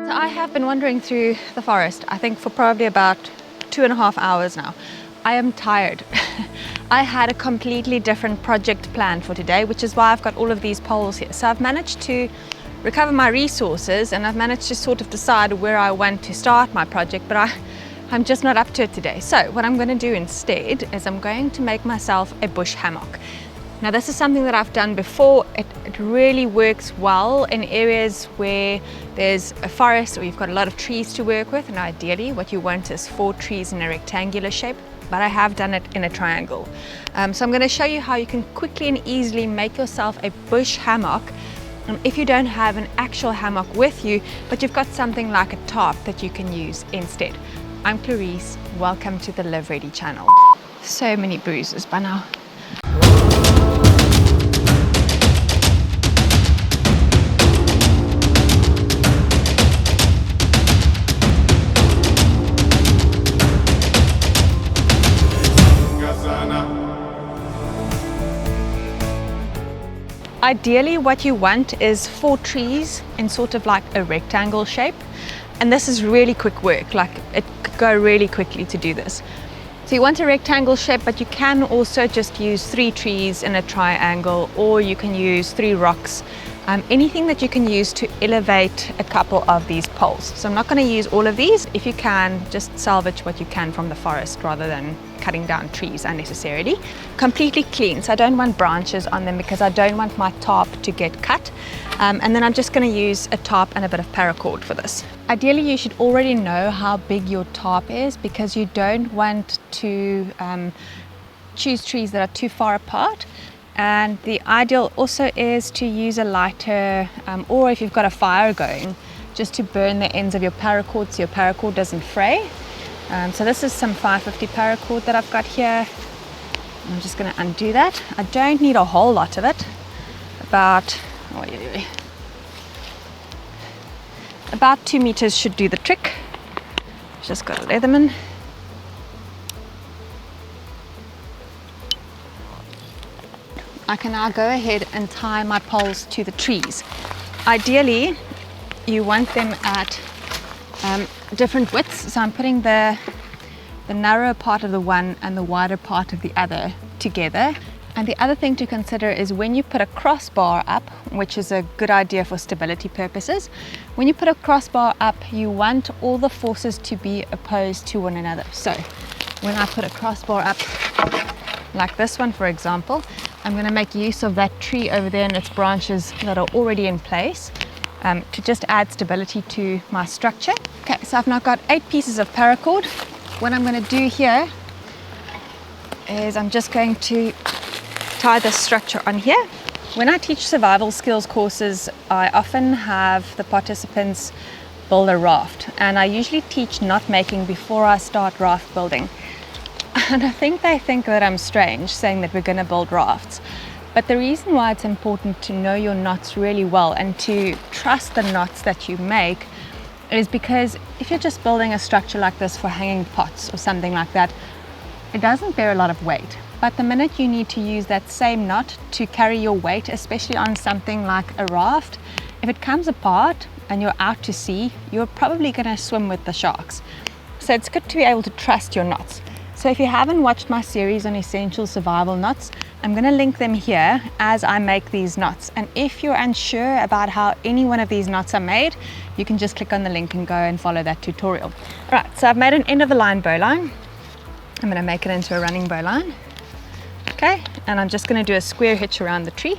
So I have been wandering through the forest, I think for probably about 2.5 hours now. I am tired. I had a completely different project planned for today, which is why I've got all of these poles here. So I've managed to recover my resources and I've managed to sort of decide where I want to start my project, but I'm just not up to it today. So what I'm going to do instead is I'm going to make myself a bush hammock. Now this is something that I've done before. It really works well in areas where there's a forest or you've got a lot of trees to work with, and ideally what you want is 4 trees in a rectangular shape, but I have done it in a triangle. So I'm going to show you how you can quickly and easily make yourself a bush hammock if you don't have an actual hammock with you, but you've got something like a tarp that you can use instead. I'm Clarice, welcome to the Live Ready channel. So many bruises by now. Ideally what you want is 4 trees in sort of like a rectangle shape, and this is really quick work, like it could go really quickly to do this. So you want a rectangle shape, but you can also just use 3 trees in a triangle, or you can use 3 rocks, anything that you can use to elevate a couple of these poles. So I'm not going to use all of these. If you can, just salvage what you can from the forest rather than cutting down trees unnecessarily. Completely clean, so I don't want branches on them because I don't want my tarp to get cut. And then I'm just going to use a tarp and a bit of paracord for this. Ideally you should already know how big your tarp is, because you don't want to choose trees that are too far apart. And the ideal also is to use a lighter, or if you've got a fire going, just to burn the ends of your paracord so your paracord doesn't fray. So this is some 550 paracord that I've got here. I'm just going to undo that. I don't need a whole lot of it. About 2 meters should do the trick. Just got a Leatherman. I can now go ahead and tie my poles to the trees. Ideally, you want them at different widths. So I'm putting the narrow part of the one and the wider part of the other together. And the other thing to consider is when you put a crossbar up, which is a good idea for stability purposes, when you put a crossbar up, you want all the forces to be opposed to one another. So when I put a crossbar up, like this one for example, I'm going to make use of that tree over there and its branches that are already in place to just add stability to my structure. Okay, so I've now got 8 pieces of paracord. What I'm going to do here is I'm just going to tie the structure on here. When I teach survival skills courses, I often have the participants build a raft, and I usually teach knot making before I start raft building. And I think they think that I'm strange saying that we're going to build rafts. But the reason why it's important to know your knots really well and to trust the knots that you make is because if you're just building a structure like this for hanging pots or something like that, it doesn't bear a lot of weight. But the minute you need to use that same knot to carry your weight, especially on something like a raft, if it comes apart and you're out to sea, you're probably going to swim with the sharks. So it's good to be able to trust your knots. So if you haven't watched my series on essential survival knots, I'm going to link them here as I make these knots. And if you're unsure about how any one of these knots are made, you can just click on the link and go and follow that tutorial. All right, so I've made an end of the line bowline. I'm going to make it into a running bowline. Okay, and I'm just going to do a square hitch around the tree,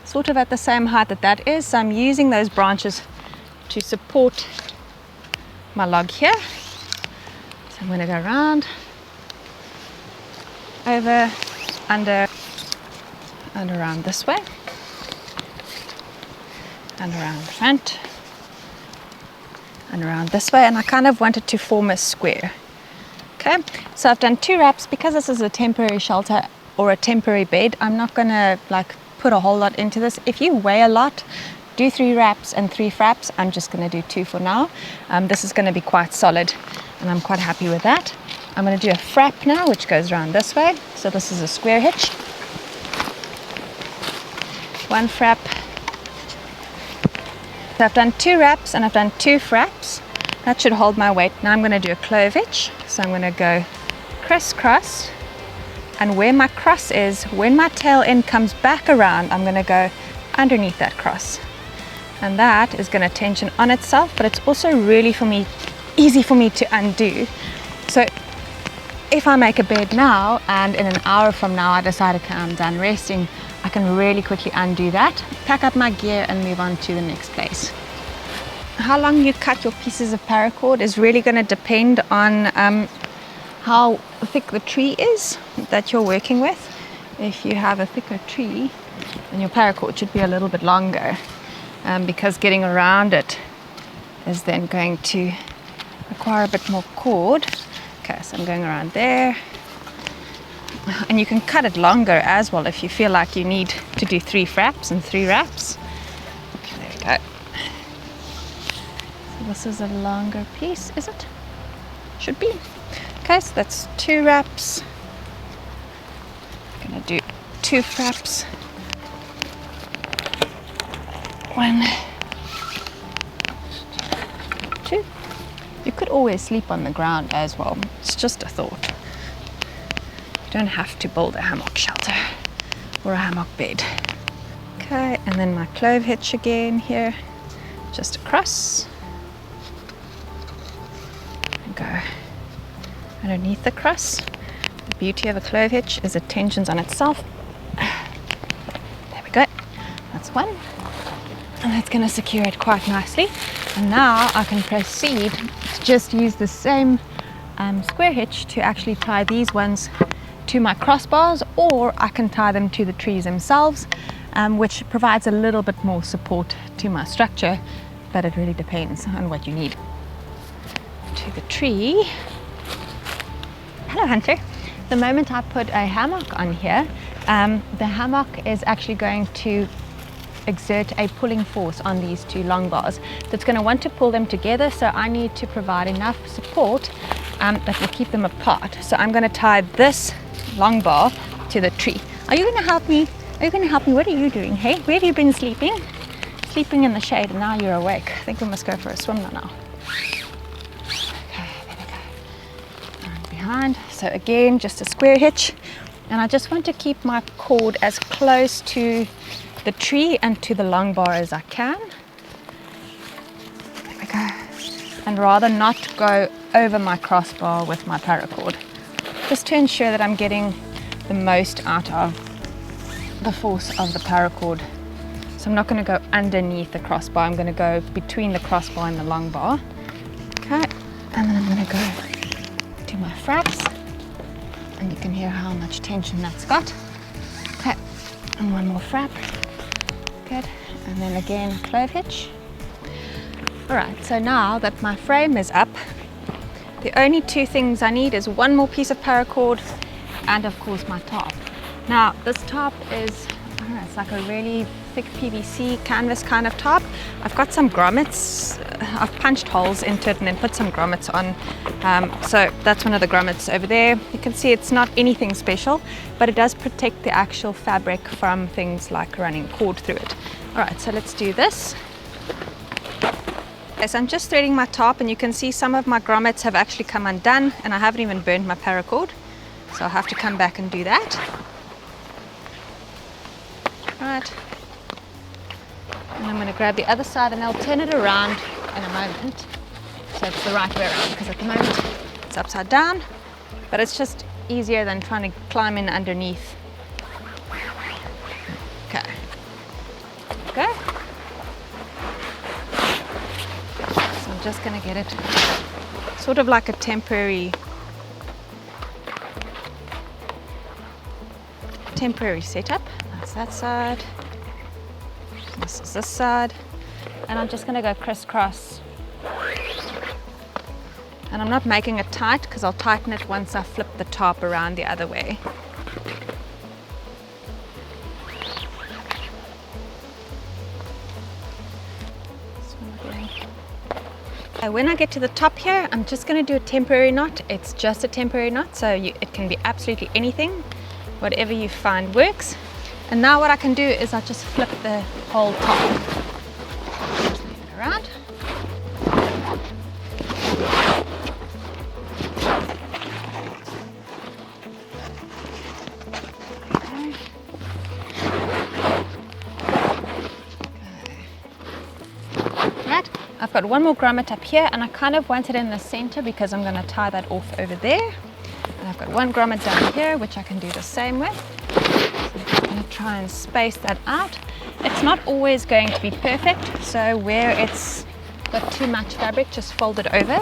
sort of at the same height that that is. So I'm using those branches to support my log here. So I'm going to go around, over, under, and around this way, and around the front, and around this way, and I kind of want it to form a square. Okay, so I've done 2 wraps. Because this is a temporary shelter or a temporary bed, I'm not going to like put a whole lot into this. If you weigh a lot, do 3 wraps and 3 fraps. I'm just going to do 2 for now. This is going to be quite solid and I'm quite happy with that. I'm going to do a frap now, which goes around this way. So this is a square hitch. 1 frap, So I've done 2 wraps and I've done 2 fraps. That should hold my weight. Now I'm going to do a clove hitch. So I'm going to go crisscross, and where my cross is, when my tail end comes back around, I'm going to go underneath that cross. And that is going to tension on itself, but it's also really easy for me to undo. So if I make a bed now and in an hour from now I decide, okay, I'm done resting, I can really quickly undo that, pack up my gear and move on to the next place. How long you cut your pieces of paracord is really going to depend on how thick the tree is that you're working with. If you have a thicker tree, then your paracord should be a little bit longer, because getting around it is then going to require a bit more cord. Okay, so I'm going around there. And you can cut it longer as well if you feel like you need to do 3 fraps and 3 wraps. Okay, there we go. So this is a longer piece, is it? Should be. Okay, so that's 2 wraps. I'm gonna do 2 fraps. 1, 2. You could always sleep on the ground as well. It's just a thought. You don't have to build a hammock shelter or a hammock bed. Okay, and then my clove hitch again here, just across. And go underneath the cross. The beauty of a clove hitch is it tensions on itself. There we go. That's 1. And that's going to secure it quite nicely. And now I can proceed to just use the same square hitch to actually tie these ones to my crossbars, or I can tie them to the trees themselves, which provides a little bit more support to my structure, but it really depends on what you need. To the tree. Hello, Hunter. The moment I put a hammock on here, the hammock is actually going to exert a pulling force on these 2 long bars. So it's going to want to pull them together, so I need to provide enough support that will keep them apart. So I'm going to tie this long bar to the tree. Are you going to help me? Are you going to help me? What are you doing? Hey, where have you been sleeping? Sleeping in the shade, and now you're awake. I think we must go for a swim now. Okay, there we go. And behind. So again, just a square hitch. And I just want to keep my cord as close to the tree and to the long bar as I can. There we go. And rather not go over my crossbar with my paracord, just to ensure that I'm getting the most out of the force of the paracord. So I'm not going to go underneath the crossbar, I'm going to go between the crossbar and the long bar. Okay, and then I'm going to go to my fraps, and you can hear how much tension that's got. Okay, and 1 more frap. Good, and then again clove hitch. Alright, so now that my frame is up, the only 2 things I need is 1 more piece of paracord and of course my tarp. Now this tarp is, I don't know, it's like a really thick PVC canvas kind of tarp. I've got some grommets, I've punched holes into it and then put some grommets on. So that's one of the grommets over there. You can see it's not anything special, but it does protect the actual fabric from things like running cord through it. Alright, so let's do this. Okay, so I'm just threading my tarp, and you can see some of my grommets have actually come undone, and I haven't even burned my paracord, so I'll have to come back and do that. Right, and I'm going to grab the other side and I'll turn it around in a moment so it's the right way around, because at the moment it's upside down, but it's just easier than trying to climb in underneath. Okay, okay. So I'm just going to get it sort of like a temporary setup. That's that side. This is this side. And I'm just going to go crisscross. And I'm not making it tight because I'll tighten it once I flip the tarp around the other way. When I get to the top here, I'm just going to do a temporary knot. It's just a temporary knot, so it can be absolutely anything, whatever you find works. And now what I can do is I just flip the whole top. I've got one more grommet up here, and I kind of want it in the center because I'm going to tie that off over there. And I've got one grommet down here, which I can do the same with. So I'm just going to try and space that out. It's not always going to be perfect, so where it's got too much fabric, just fold it over.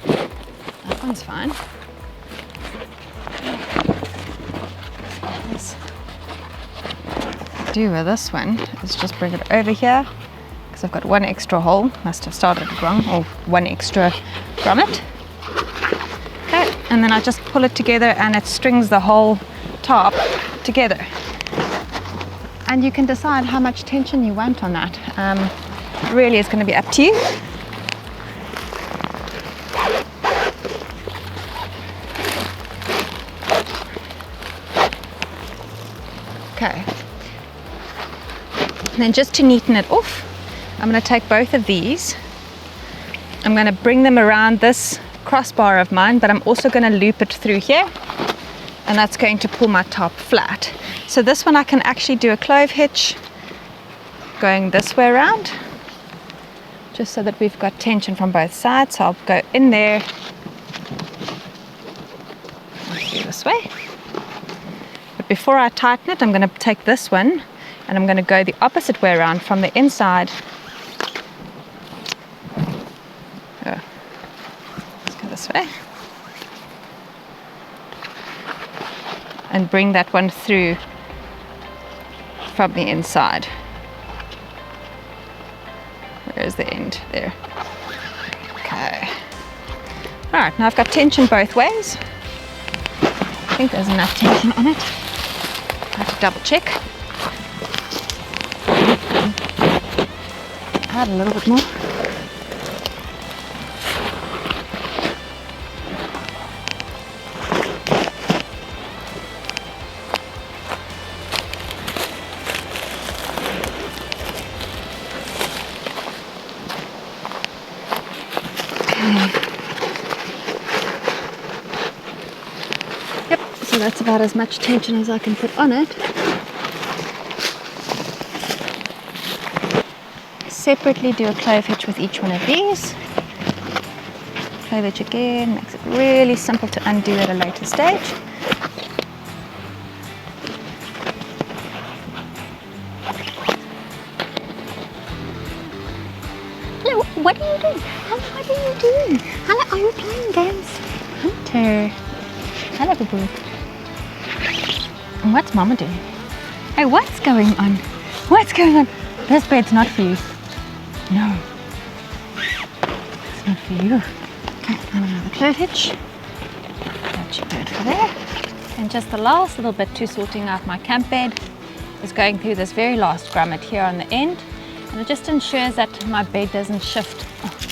That one's fine. Do with this one is just bring it over here, because I've got one extra hole, must have started it wrong, or one extra grommet. Okay, and then I just pull it together and it strings the whole top together. And you can decide how much tension you want on that. Really is going to be up to you. Okay. And then just to neaten it off, I'm going to take both of these. I'm going to bring them around this crossbar of mine, but I'm also going to loop it through here, and that's going to pull my top flat. So this one I can actually do a clove hitch going this way around, just so that we've got tension from both sides. So I'll go in there and do this way. But before I tighten it, I'm going to take this one and I'm going to go the opposite way around from the inside. Let's go this way. And bring that one through from the inside. Where's the end? There. Okay. Alright, now I've got tension both ways. I think there's enough tension on it. I have to double check. Add a little bit more. Yep, so that's about as much tension as I can put on it. Separately do a clove hitch with each one of these. Clove hitch again, makes it really simple to undo at a later stage. Hello, what are you doing? What are you doing? Hello, are you playing games? Hunter. Hello, boo-boo. And what's Mama doing? Hey, what's going on? What's going on? This bed's not for you. No, it's not for you. Okay, and another clove hitch. That's your bed for there. And just the last little bit to sorting out my camp bed is going through this very last grommet here on the end. And it just ensures that my bed doesn't shift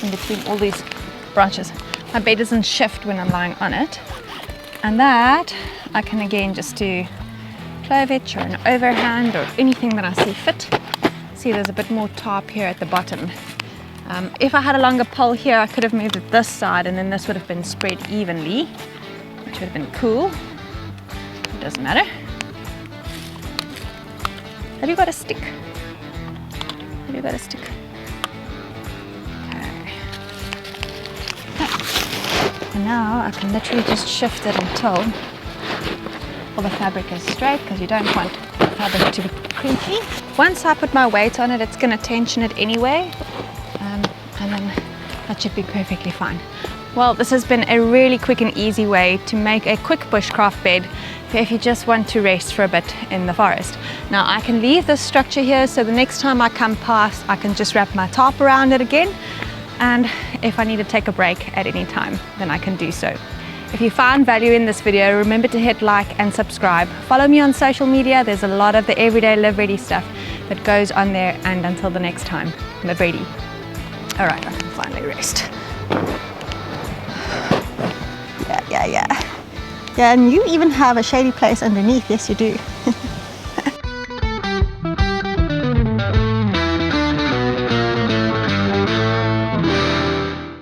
in between all these branches. My bed doesn't shift when I'm lying on it. And that I can again just do clove hitch or an overhand or anything that I see fit. See, there's a bit more top here at the bottom. If I had a longer pole here, I could have moved it this side and then this would have been spread evenly, which would have been cool. It doesn't matter. Have you got a stick? Have you got a stick? Okay. And now I can literally just shift it until all the fabric is straight, because you don't want the fabric to be crimpy. Once I put my weight on it, it's going to tension it anyway, and then that should be perfectly fine. Well, this has been a really quick and easy way to make a quick bushcraft bed if you just want to rest for a bit in the forest. Now I can leave this structure here, so the next time I come past I can just wrap my tarp around it again, and if I need to take a break at any time, then I can do so. If you found value in this video, remember to hit like and subscribe. Follow me on social media. There's a lot of the everyday live ready stuff that goes on there, and until the next time, live ready. All right, I can finally rest. Yeah, and you even have a shady place underneath. Yes, you do.